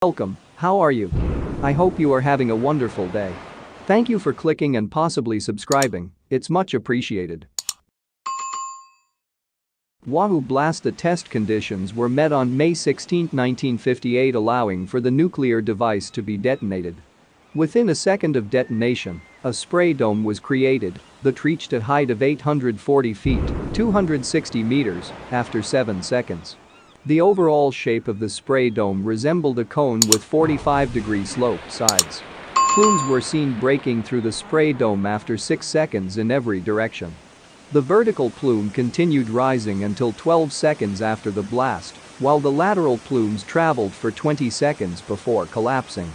Welcome, how are you? I hope you are having a wonderful day. Thank you for clicking and possibly subscribing, it's much appreciated. Wahoo blast. The test conditions were met on May 16, 1958, allowing for the nuclear device to be detonated. Within a second of detonation, a spray dome was created that reached a height of 840 feet, 260 meters, after 7 seconds. The overall shape of the spray dome resembled a cone with 45-degree sloped sides. Plumes were seen breaking through the spray dome after 6 seconds in every direction. The vertical plume continued rising until 12 seconds after the blast, while the lateral plumes traveled for 20 seconds before collapsing.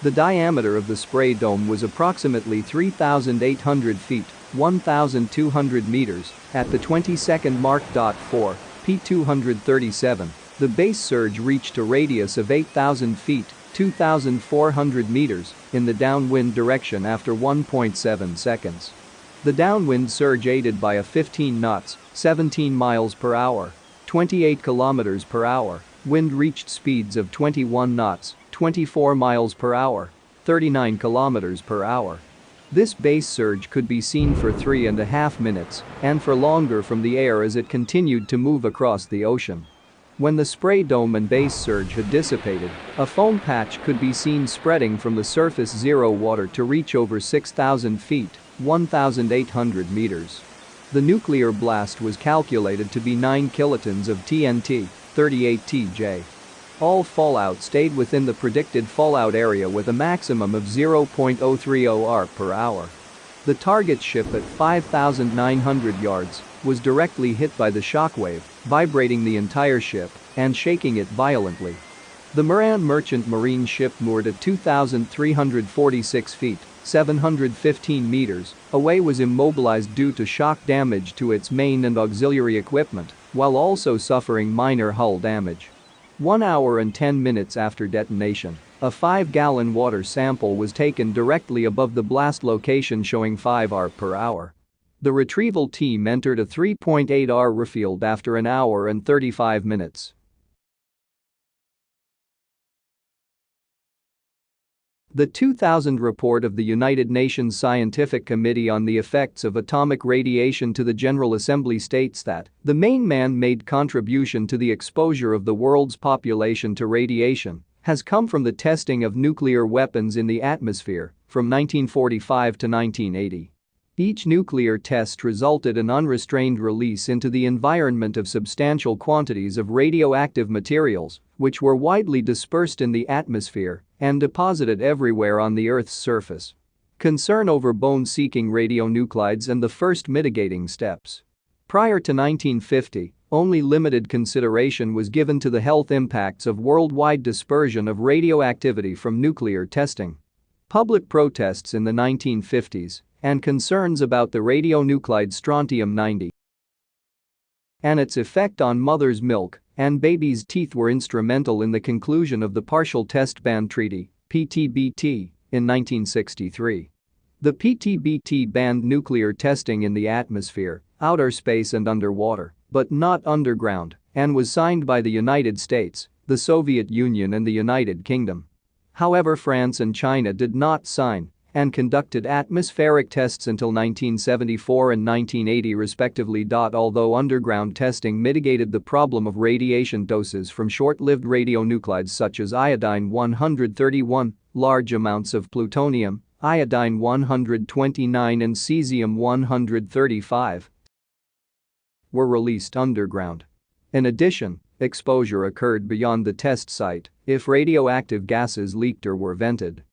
The diameter of the spray dome was approximately 3,800 feet, 1,200 meters, at the 20-second mark. For P-237, the base surge reached a radius of 8,000 feet, 2,400 meters, in the downwind direction after 1.7 seconds. The downwind surge aided by a 15 knots, 17 miles per hour, 28 kilometers per hour, wind reached speeds of 21 knots, 24 miles per hour, 39 kilometers per hour. This base surge could be seen for 3.5 minutes and for longer from the air as it continued to move across the ocean. When the spray dome and base surge had dissipated, a foam patch could be seen spreading from the surface zero water to reach over 6,000 feet, 1,800 meters. The nuclear blast was calculated to be 9 kilotons of TNT, 38 TJ. All fallout stayed within the predicted fallout area with a maximum of 0.030 R per hour. The target ship at 5,900 yards was directly hit by the shockwave, vibrating the entire ship and shaking it violently. The Moran merchant marine ship moored at 2,346 feet, 715 meters, away was immobilized due to shock damage to its main and auxiliary equipment, while also suffering minor hull damage. 1 hour and 10 minutes after detonation, a 5-gallon water sample was taken directly above the blast location showing 5 R per hour. The retrieval team entered a 3.8 R refield after an hour and 35 minutes. The 2000 report of the United Nations Scientific Committee on the Effects of Atomic Radiation to the General Assembly states that the main man-made contribution to the exposure of the world's population to radiation has come from the testing of nuclear weapons in the atmosphere from 1945 to 1980. Each nuclear test resulted in unrestrained release into the environment of substantial quantities of radioactive materials, which were widely dispersed in the atmosphere and deposited everywhere on the Earth's surface. Concern over bone-seeking radionuclides and the first mitigating steps. Prior to 1950, only limited consideration was given to the health impacts of worldwide dispersion of radioactivity from nuclear testing. Public protests in the 1950s and concerns about the radionuclide strontium-90 and its effect on mother's milk and babies' teeth were instrumental in the conclusion of the Partial Test Ban Treaty, PTBT, in 1963. The PTBT banned nuclear testing in the atmosphere, outer space and underwater, but not underground, and was signed by the United States, the Soviet Union and the United Kingdom. However, France and China did not sign and conducted atmospheric tests until 1974 and 1980 respectively. Although underground testing mitigated the problem of radiation doses from short-lived radionuclides such as iodine-131, large amounts of plutonium, iodine-129 and cesium-135 were released underground. In addition, exposure occurred beyond the test site if radioactive gases leaked or were vented.